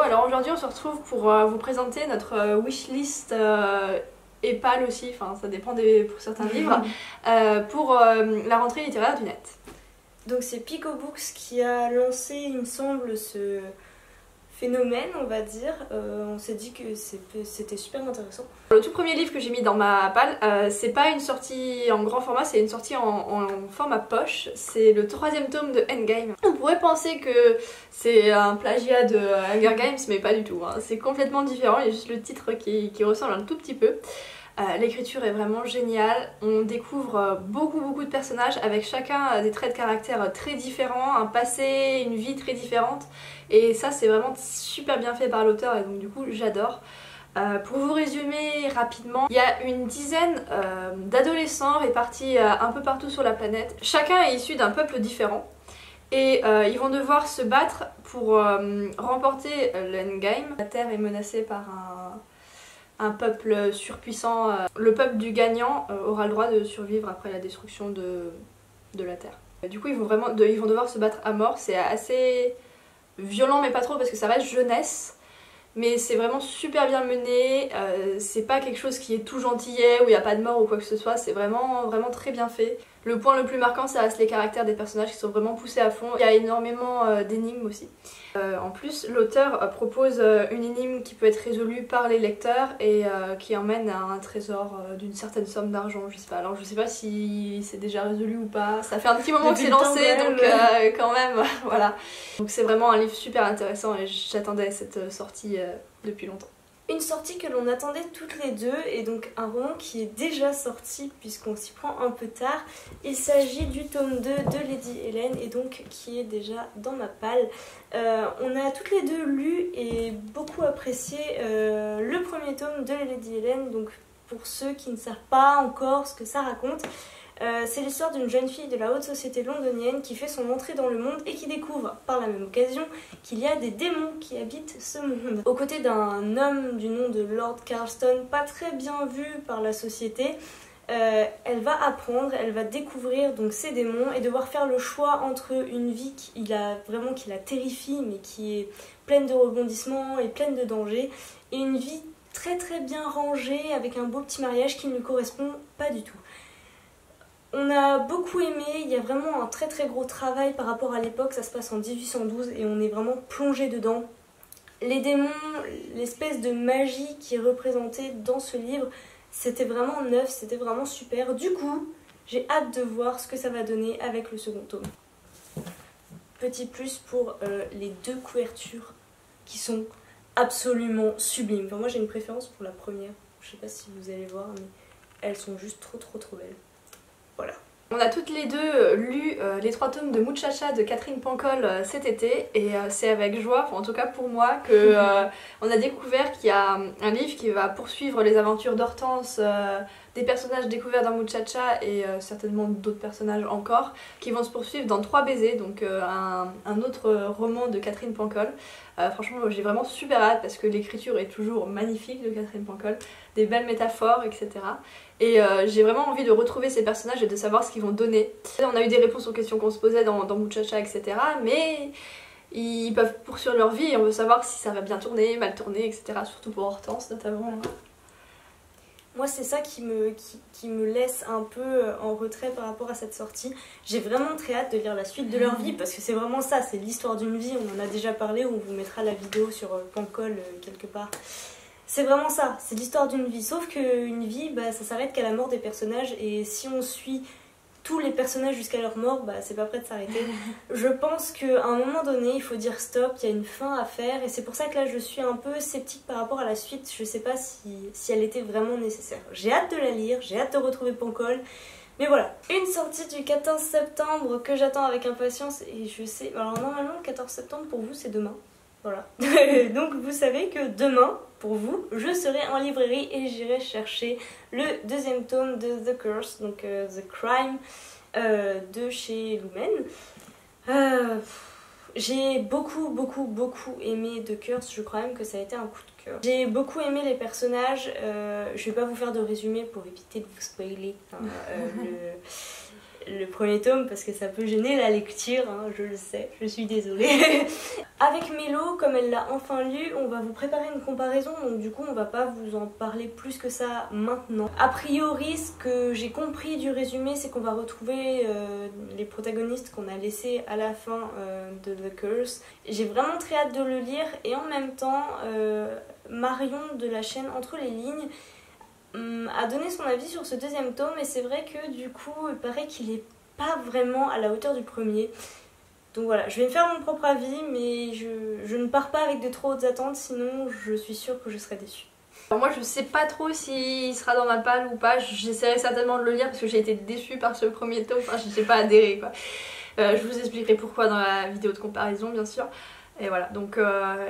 alors aujourd'hui on se retrouve pour vous présenter notre wishlist et pâle aussi, enfin ça dépend pour certains livres, pour la rentrée littéraire du net. Donc c'est Pico Books qui a lancé, il me semble, ce phénomène, on va dire. On s'est dit que c'était super intéressant. Le tout premier livre que j'ai mis dans ma palle, c'est pas une sortie en grand format, c'est une sortie en format poche. C'est le 3e tome de Endgame. On pourrait penser que c'est un plagiat de Hunger Games, mais pas du tout, hein. C'est complètement différent, il y a juste le titre qui ressemble un tout petit peu. L'écriture est vraiment géniale, on découvre beaucoup de personnages avec chacun des traits de caractère très différents, un passé, une vie très différente, et ça c'est vraiment super bien fait par l'auteur et donc du coup j'adore. Pour vous résumer rapidement, il y a une dizaine d'adolescents répartis un peu partout sur la planète. Chacun est issu d'un peuple différent et ils vont devoir se battre pour remporter l'endgame. La Terre est menacée par un peuple surpuissant. Le peuple du gagnant aura le droit de survivre après la destruction de la Terre. Du coup ils vont devoir se battre à mort. C'est assez violent mais pas trop parce que ça reste jeunesse. Mais c'est vraiment super bien mené, c'est pas quelque chose qui est tout gentillet où il n'y a pas de mort ou quoi que ce soit, c'est vraiment très bien fait. Le point le plus marquant ça reste les caractères des personnages qui sont vraiment poussés à fond. Il y a énormément d'énigmes aussi. En plus l'auteur propose une énigme qui peut être résolue par les lecteurs et qui emmène à un trésor d'une certaine somme d'argent, je sais pas. Alors je sais pas si c'est déjà résolu ou pas, ça fait un petit moment que c'est lancé donc quand même voilà. Donc c'est vraiment un livre super intéressant et j'attendais cette sortie depuis longtemps. Une sortie que l'on attendait toutes les deux et donc un roman qui est déjà sorti puisqu'on s'y prend un peu tard. Il s'agit du tome 2 de Lady Hélène et donc qui est déjà dans ma palle. On a toutes les deux lu et beaucoup apprécié le premier tome de Lady Hélène. Donc pour ceux qui ne savent pas encore ce que ça raconte, c'est l'histoire d'une jeune fille de la haute société londonienne qui fait son entrée dans le monde et qui découvre par la même occasion qu'il y a des démons qui habitent ce monde. Aux côtés d'un homme du nom de Lord Carlston, pas très bien vu par la société, elle va apprendre, elle va découvrir donc ces démons et devoir faire le choix entre une vie qui la terrifie mais qui est pleine de rebondissements et pleine de dangers et une vie très bien rangée avec un beau petit mariage qui ne lui correspond pas du tout. On a beaucoup aimé, il y a vraiment un très gros travail par rapport à l'époque, ça se passe en 1812 et on est vraiment plongé dedans. Les démons, l'espèce de magie qui est représentée dans ce livre, c'était vraiment neuf, c'était vraiment super. Du coup, j'ai hâte de voir ce que ça va donner avec le second tome. Petit plus pour les deux couvertures qui sont absolument sublimes. Enfin, moi j'ai une préférence pour la première, je sais pas si vous allez voir, mais elles sont juste trop belles. Voilà. On a toutes les deux lu les 3 tomes de Muchacha de Catherine Pancol cet été et c'est avec joie, enfin, en tout cas pour moi, que on a découvert qu'il y a un livre qui va poursuivre les aventures d'Hortense, des personnages découverts dans Muchacha et certainement d'autres personnages encore qui vont se poursuivre dans 3 baisers, donc un autre roman de Catherine Pancol. Franchement j'ai vraiment super hâte parce que l'écriture est toujours magnifique de Catherine Pancol, des belles métaphores etc. Et j'ai vraiment envie de retrouver ces personnages et de savoir ce qu'ils vont donner. On a eu des réponses aux questions qu'on se posait dans Muchacha etc. Mais ils peuvent poursuivre leur vie et on veut savoir si ça va bien tourner, mal tourner etc. Surtout pour Hortense notamment. Moi c'est ça qui me laisse un peu en retrait par rapport à cette sortie. J'ai vraiment très hâte de lire la suite de leur vie parce que c'est vraiment ça, c'est l'histoire d'une vie, on en a déjà parlé, on vous mettra la vidéo sur Pancol quelque part. C'est vraiment ça, c'est l'histoire d'une vie, sauf qu'une vie ça s'arrête qu'à la mort des personnages et si on suit tous les personnages jusqu'à leur mort, c'est pas prêt de s'arrêter. Je pense qu'à un moment donné, il faut dire stop, il y a une fin à faire et c'est pour ça que là je suis un peu sceptique par rapport à la suite. Je sais pas si elle était vraiment nécessaire. J'ai hâte de la lire, j'ai hâte de retrouver Pancol, mais voilà. Une sortie du 14 septembre que j'attends avec impatience et je sais... Alors normalement le 14 septembre pour vous c'est demain. Voilà. Donc vous savez que demain, pour vous, je serai en librairie et j'irai chercher le 2e tome de The Curse, donc The Crime de chez Lumen. J'ai beaucoup aimé The Curse, je crois même que ça a été un coup de cœur. J'ai beaucoup aimé les personnages, je vais pas vous faire de résumé pour éviter de vous spoiler le premier tome parce que ça peut gêner la lecture, hein, je le sais, je suis désolée. Avec Mélo, comme elle l'a enfin lu, on va vous préparer une comparaison, donc du coup on va pas vous en parler plus que ça maintenant. A priori, ce que j'ai compris du résumé, c'est qu'on va retrouver les protagonistes qu'on a laissés à la fin de The Curse. J'ai vraiment très hâte de le lire et en même temps, Marion de la chaîne Entre les lignes a donné son avis sur ce deuxième tome et c'est vrai que du coup il paraît qu'il est pas vraiment à la hauteur du premier. Donc voilà, je vais me faire mon propre avis mais je ne pars pas avec de trop hautes attentes, sinon je suis sûre que je serai déçue. Alors moi je sais pas trop s'il sera dans ma palle ou pas, j'essaierai certainement de le lire parce que j'ai été déçue par ce premier tome, enfin je sais pas adhéré quoi. Je vous expliquerai pourquoi dans la vidéo de comparaison bien sûr. Et voilà, donc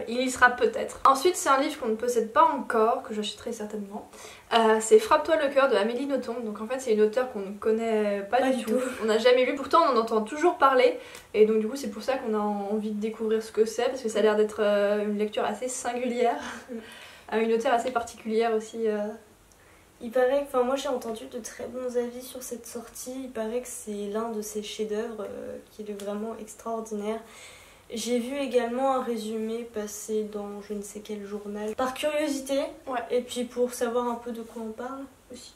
il y sera peut-être. Ensuite c'est un livre qu'on ne possède pas encore, que j'achèterai certainement. C'est Frappe-toi le cœur de Amélie Nothomb. Donc en fait c'est une auteure qu'on ne connaît pas du tout. On n'a jamais lu, pourtant on en entend toujours parler. Et donc du coup c'est pour ça qu'on a envie de découvrir ce que c'est, parce que ça a l'air d'être une lecture assez singulière. Une auteure assez particulière aussi. Il paraît, enfin moi j'ai entendu de très bons avis sur cette sortie. Il paraît que c'est l'un de ses chefs-d'œuvre qui est vraiment extraordinaire. J'ai vu également un résumé passer dans je ne sais quel journal, par curiosité, ouais. Et puis pour savoir un peu de quoi on parle aussi.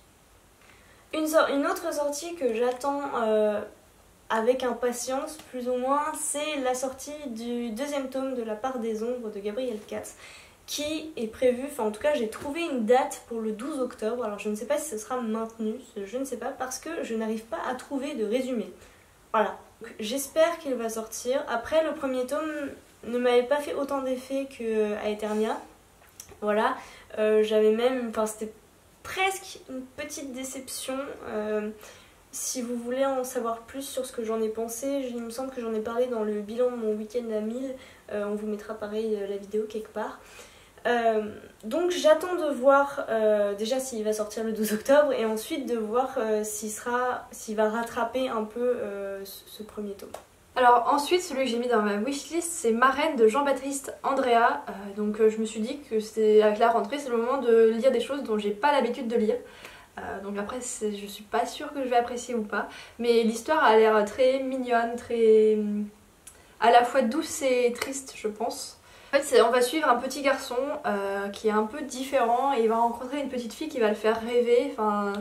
Une autre sortie que j'attends avec impatience, plus ou moins, c'est la sortie du deuxième tome de La part des ombres de Gabriel Katz, qui est prévu, enfin en tout cas j'ai trouvé une date pour le 12 octobre, alors je ne sais pas si ce sera maintenu, je ne sais pas, parce que je n'arrive pas à trouver de résumé. Voilà. J'espère qu'il va sortir. Après, le premier tome ne m'avait pas fait autant d'effet qu'à Eternia. Voilà. J'avais même... Enfin, c'était presque une petite déception. Si vous voulez en savoir plus sur ce que j'en ai pensé, il me semble que j'en ai parlé dans le bilan de mon week-end à 1000. On vous mettra pareil la vidéo quelque part. Donc j'attends de voir déjà s'il va sortir le 12 octobre et ensuite de voir s'il va rattraper un peu ce premier tome. Alors ensuite celui que j'ai mis dans ma wishlist c'est Marraine de Jean-Baptiste Andrea. Donc je me suis dit que c'était avec la rentrée c'est le moment de lire des choses dont j'ai pas l'habitude de lire. Donc après je suis pas sûre que je vais apprécier ou pas. Mais l'histoire a l'air très mignonne, très à la fois douce et triste je pense. En fait, on va suivre un petit garçon qui est un peu différent et il va rencontrer une petite fille qui va le faire rêver. Enfin,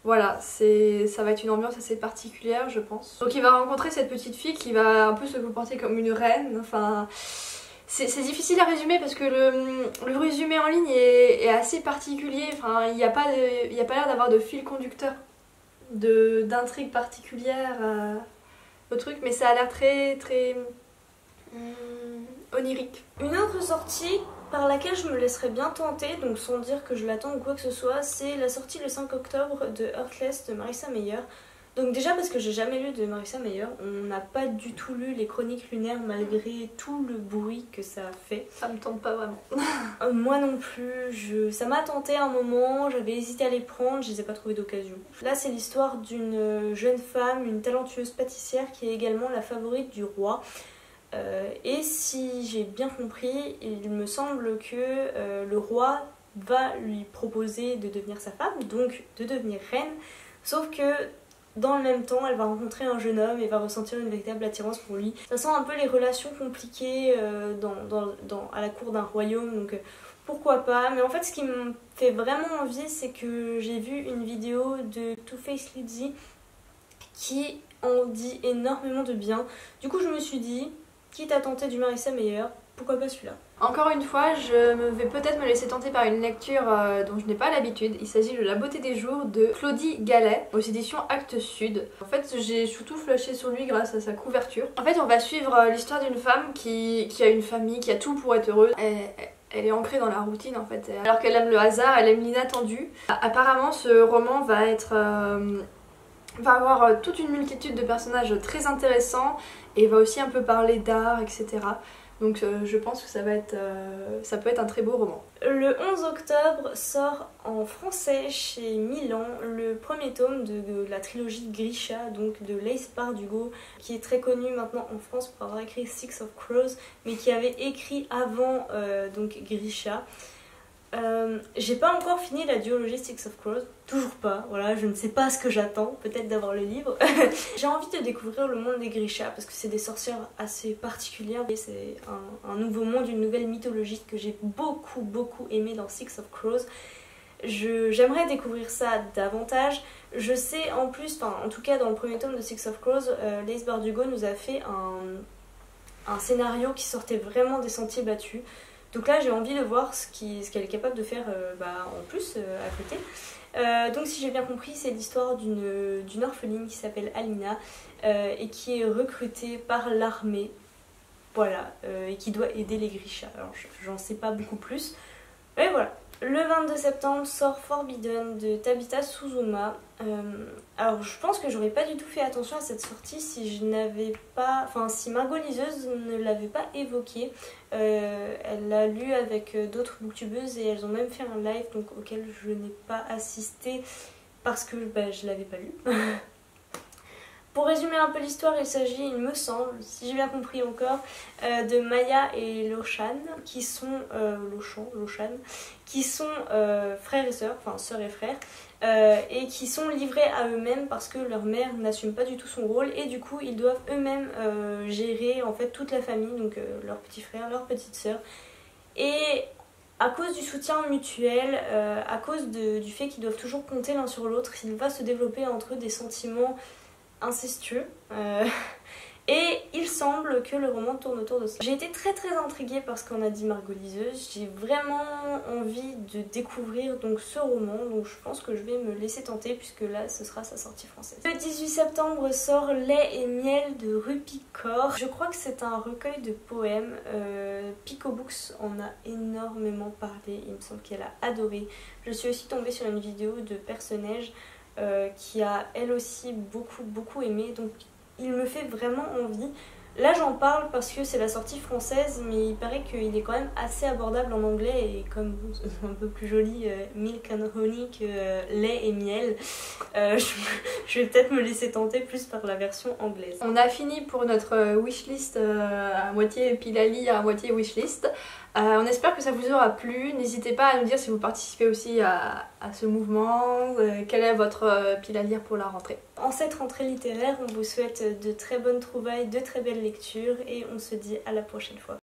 voilà, ça va être une ambiance assez particulière, je pense. Donc il va rencontrer cette petite fille qui va un peu se comporter comme une reine. Enfin, c'est difficile à résumer parce que le résumé en ligne est assez particulier. Enfin, il n'y a pas l'air d'avoir de fil conducteur, d'intrigue particulière au truc, mais ça a l'air très onirique. Une autre sortie par laquelle je me laisserai bien tenter, donc sans dire que je l'attends ou quoi que ce soit, c'est la sortie le 5 octobre de Heartless de Marissa Meyer. Donc déjà parce que j'ai jamais lu de Marissa Meyer, on n'a pas du tout lu les Chroniques lunaires malgré tout le bruit que ça a fait. Ça me tente pas vraiment. Moi non plus, ça m'a tenté un moment, j'avais hésité à les prendre, je les ai pas trouvés d'occasion. Là c'est l'histoire d'une jeune femme, une talentueuse pâtissière qui est également la favorite du roi. Et si j'ai bien compris, il me semble que le roi va lui proposer de devenir sa femme, donc de devenir reine, sauf que dans le même temps elle va rencontrer un jeune homme et va ressentir une véritable attirance pour lui. Ça sent un peu les relations compliquées à la cour d'un royaume, donc pourquoi pas. Mais en fait ce qui me fait vraiment envie c'est que j'ai vu une vidéo de Too Faced Lizzy qui en dit énormément de bien. Du coup je me suis dit, quitte à tenter du Marissa Meyer, pourquoi pas celui-là. Encore une fois, je vais peut-être me laisser tenter par une lecture dont je n'ai pas l'habitude. Il s'agit de La beauté des jours de Claudie Gallet aux éditions Actes Sud. En fait, j'ai surtout flashé sur lui grâce à sa couverture. En fait, on va suivre l'histoire d'une femme qui a une famille, qui a tout pour être heureuse. Elle est ancrée dans la routine en fait. Alors qu'elle aime le hasard, elle aime l'inattendu. Apparemment, ce roman va avoir toute une multitude de personnages très intéressants et va aussi un peu parler d'art, etc. Donc je pense que ça peut être un très beau roman. Le 11 octobre sort en français chez Milan le premier tome de la trilogie Grisha, donc de Lace Bardugo, qui est très connue maintenant en France pour avoir écrit Six of Crows, mais qui avait écrit avant donc Grisha. J'ai pas encore fini la duologie Six of Crows, toujours pas, voilà, je ne sais pas ce que j'attends, peut-être d'avoir le livre. J'ai envie de découvrir le monde des Grisha parce que c'est des sorcières assez particulières et c'est un nouveau monde, une nouvelle mythologie que j'ai beaucoup aimé dans Six of Crows. J'aimerais découvrir ça davantage. Je sais en plus, en tout cas dans le premier tome de Six of Crows, Lace Bardugo nous a fait un scénario qui sortait vraiment des sentiers battus. Donc là j'ai envie de voir ce qu'elle est capable de faire en plus à côté. Donc si j'ai bien compris, c'est l'histoire d'une orpheline qui s'appelle Alina et qui est recrutée par l'armée, voilà, et qui doit aider les Grisha. Alors j'en sais pas beaucoup plus, mais voilà. Le 22 septembre sort Forbidden de Tabitha Suzuma. Alors je pense que j'aurais pas du tout fait attention à cette sortie si je n'avais pas, si Margot Liseuse ne l'avait pas évoqué. Elle l'a lu avec d'autres booktubeuses et elles ont même fait un live donc auquel je n'ai pas assisté parce que je l'avais pas lu. Pour résumer un peu l'histoire, il s'agit, il me semble, si j'ai bien compris encore, de Maya et Loshan, qui sont frères et sœurs, enfin sœurs et frères, et qui sont livrés à eux-mêmes parce que leur mère n'assume pas du tout son rôle et du coup ils doivent eux-mêmes gérer en fait toute la famille, donc leurs petits frères, leurs petites sœurs. Et à cause du soutien mutuel, à cause du fait qu'ils doivent toujours compter l'un sur l'autre, il va se développer entre eux des sentiments incestueux et il semble que le roman tourne autour de ça. J'ai été très intriguée par ce qu'on a dit Margot Liseuse, j'ai vraiment envie de découvrir donc ce roman, donc je pense que je vais me laisser tenter puisque là ce sera sa sortie française. Le 18 septembre sort Lait et miel de Rupicor. Je crois que c'est un recueil de poèmes. Pico Books en a énormément parlé, il me semble qu'elle a adoré. Je suis aussi tombée sur une vidéo de Personnage qui a elle aussi beaucoup aimé, donc il me fait vraiment envie. Là j'en parle parce que c'est la sortie française, mais il paraît qu'il est quand même assez abordable en anglais et comme c'est un peu plus joli, milk and honey que lait et miel, je vais peut-être me laisser tenter plus par la version anglaise. On a fini pour notre wishlist à moitié Pilali, à moitié wishlist. On espère que ça vous aura plu. N'hésitez pas à nous dire si vous participez aussi à ce mouvement, quel est votre pile à lire pour la rentrée. En cette rentrée littéraire, on vous souhaite de très bonnes trouvailles, de très belles lectures et on se dit à la prochaine fois.